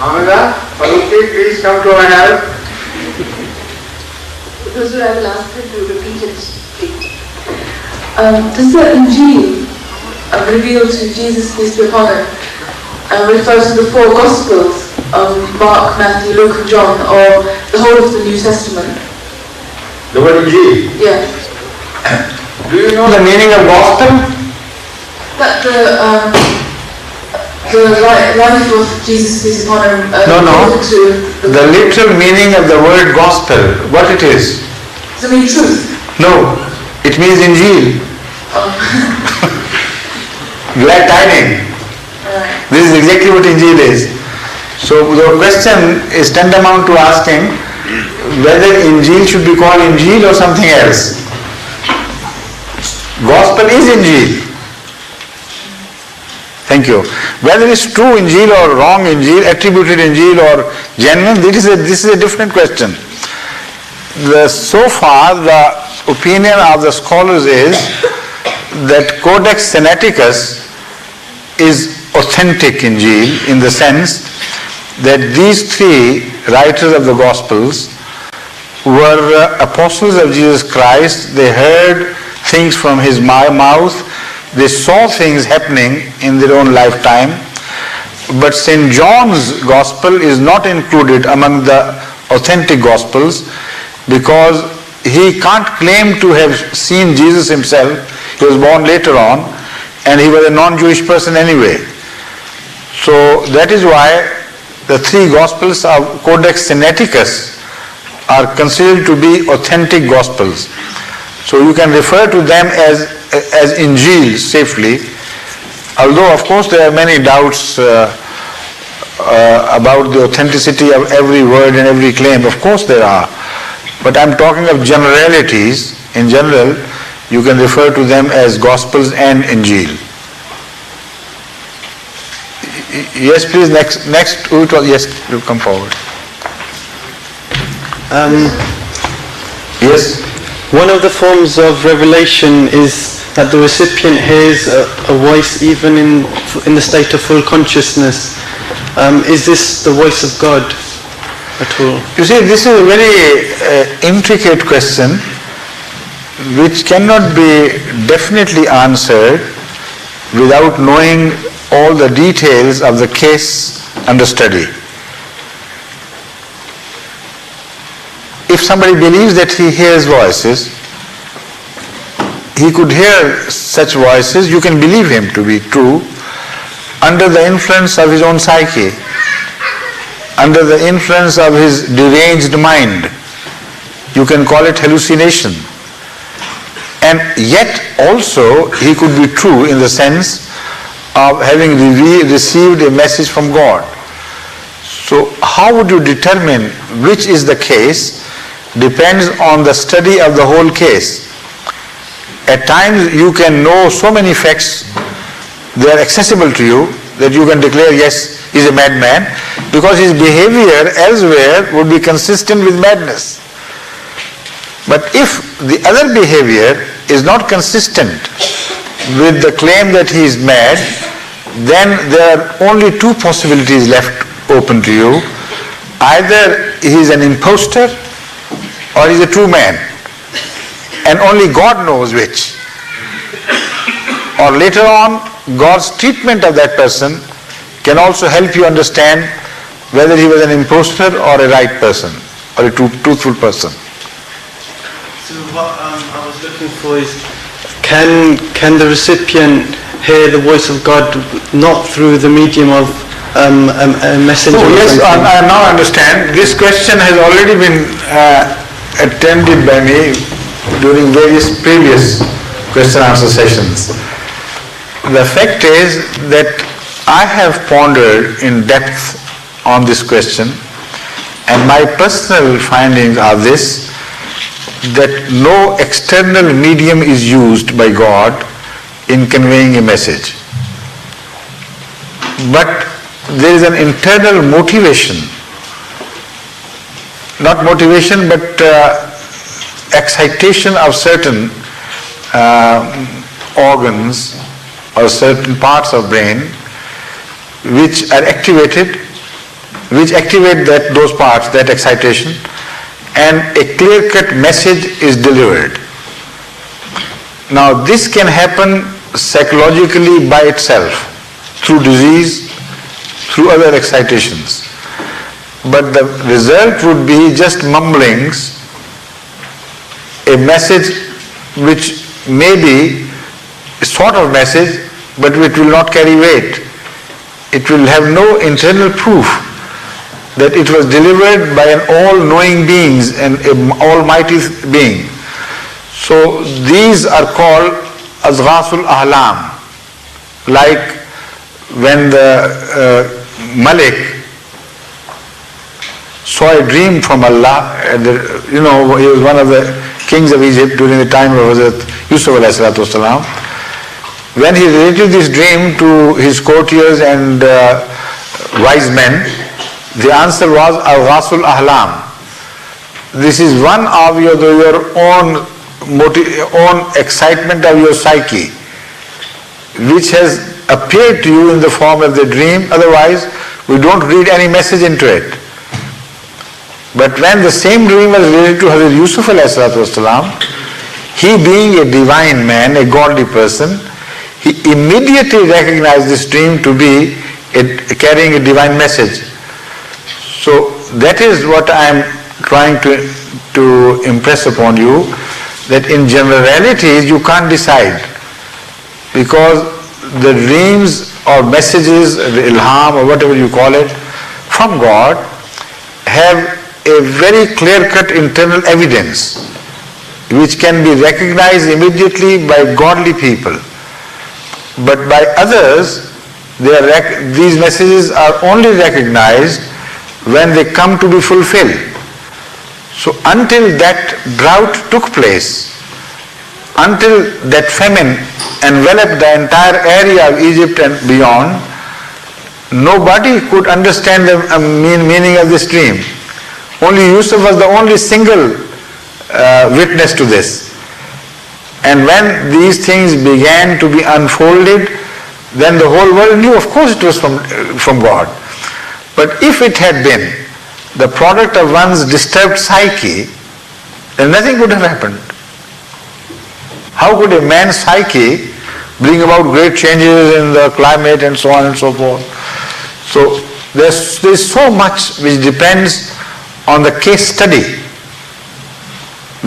Amanda, Paruti, please come to our help. Those who I will ask her to repeat it. Does the Injil revealed to Jesus, peace be upon him, refers to the four Gospels of Mark, Matthew, Luke and John, or the whole of the New Testament? The word Injil? Yeah. Do you know the meaning of gospel? That the life of Jesus, peace upon him, No. The literal meaning of the word gospel, what it is? Does it mean truth? No, it means Injil. Glad tiding. This is exactly what Injil is. So the question is tantamount to asking whether Injil should be called Injil or something else. Gospel is Injil. Thank you. Whether it's true Injil or wrong Injil, attributed Injil or genuine, this is a different question. So far, the opinion of the scholars is that Codex Sinaiticus is authentic Injil in the sense that these three writers of the Gospels were apostles of Jesus Christ. They heard things from his mouth. They saw things happening in their own lifetime. But St. John's Gospel is not included among the authentic Gospels because he can't claim to have seen Jesus himself. He was born later on and he was a non-Jewish person anyway. So that is why the three Gospels of Codex Sinaiticus are considered to be authentic Gospels. So you can refer to them as Injil safely, although of course there are many doubts about the authenticity of every word and every claim. Of course there are. But I'm talking of generalities. In general, you can refer to them as Gospels and Injil. Yes, please, next, yes, you come forward. Yes? One of the forms of revelation is that the recipient hears a voice even in the state of full consciousness. Is this the voice of God at all? You see, this is a very intricate question which cannot be definitely answered without knowing all the details of the case under study. If somebody believes that he hears voices, he could hear such voices, you can believe him to be true, under the influence of his own psyche, under the influence of his deranged mind. You can call it hallucination. And yet also he could be true in the sense of having received a message from God. So how would you determine which is the case? Depends on the study of the whole case. At times you can know so many facts, they are accessible to you, that you can declare, yes, he's a madman, because his behavior elsewhere would be consistent with madness. But if the other behavior is not consistent with the claim that he is mad, then there are only two possibilities left open to you. Either he is an impostor or he is a true man. And only God knows which. Or later on, God's treatment of that person can also help you understand whether he was an impostor or a right person or a truthful person. So what I was looking for is, can the recipient hear the voice of God not through the medium of a messenger? Oh yes, I now understand. This question has already been attended by me during various previous question-answer sessions. The fact is that I have pondered in depth on this question, and my personal findings are this, that no external medium is used by God in conveying a message. But there is an internal motivation, not motivation but excitation of certain organs or certain parts of brain which are activated which activate those parts, that excitation, and a clear-cut message is delivered. Now this can happen psychologically by itself, through disease, through other excitations. But the result would be just mumblings, a message which may be a sort of message, but it will not carry weight. It will have no internal proof that it was delivered by an all-knowing being and an almighty being. So these are called azghasul ahlam. Like when the Malik saw a dream from Allah, he was one of the kings of Egypt during the time of Hadhrat Yusuf alayhi salatu wasalam. When he related this dream to his courtiers and wise men, the answer was al-ghasul ahlam. This is one of your own excitement of your psyche, which has appeared to you in the form of the dream. Otherwise, we don't read any message into it. But when the same dream was related to Hadhrat Yusuf alayhi salatu wasalam, he being a divine man, a godly person, he immediately recognized this dream to be carrying a divine message. So that is what I am trying to impress upon you, that in generalities you can't decide, because the dreams or messages, the ilham or whatever you call it, from God have a very clear-cut internal evidence which can be recognized immediately by godly people. But by others, these messages are only recognized when they come to be fulfilled. So until that drought took place, until that famine enveloped the entire area of Egypt and beyond, nobody could understand the meaning of this dream. Only Yusuf was the only single witness to this. And when these things began to be unfolded, then the whole world knew, of course, it was from God. But if it had been the product of one's disturbed psyche, then nothing would have happened. How could a man's psyche bring about great changes in the climate and so on and so forth? So there's so much which depends on the case study,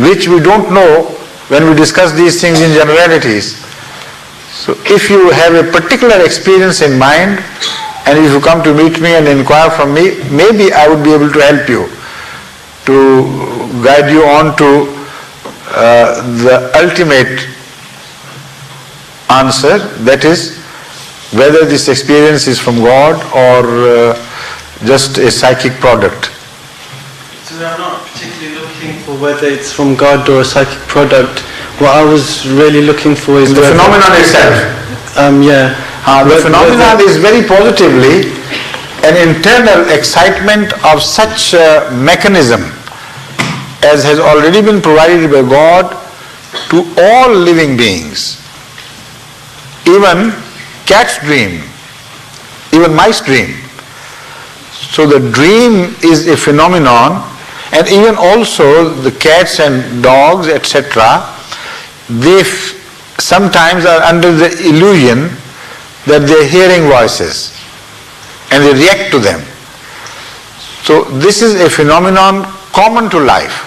which we don't know when we discuss these things in generalities. So if you have a particular experience in mind, and if you come to meet me and inquire from me, maybe I would be able to help you, to guide you on to the ultimate answer, that is, whether this experience is from God or just a psychic product. So I'm not particularly looking for whether it's from God or a psychic product. What I was really looking for is the phenomenon itself. The phenomenon is very positively an internal excitement of such a mechanism as has already been provided by God to all living beings. Even cats dream, even mice dream. So the dream is a phenomenon, and even also the cats and dogs, etc., they sometimes are under the illusion that they are hearing voices and they react to them. So this is a phenomenon common to life.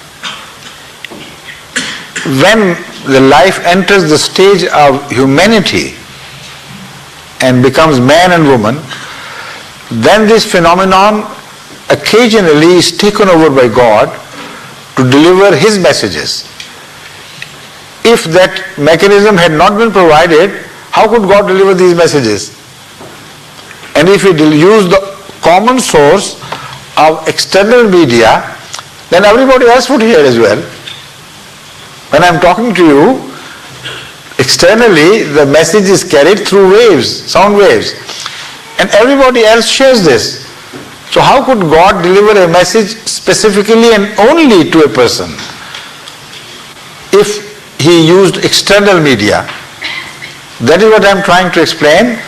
When the life enters the stage of humanity and becomes man and woman, then this phenomenon occasionally is taken over by God to deliver His messages. If that mechanism had not been provided, how could God deliver these messages? And if He used the common source of external media, then everybody else would hear as well. When I am talking to you, externally the message is carried through waves, sound waves, and everybody else shares this. So how could God deliver a message specifically and only to a person if He used external media? That is what I am trying to explain.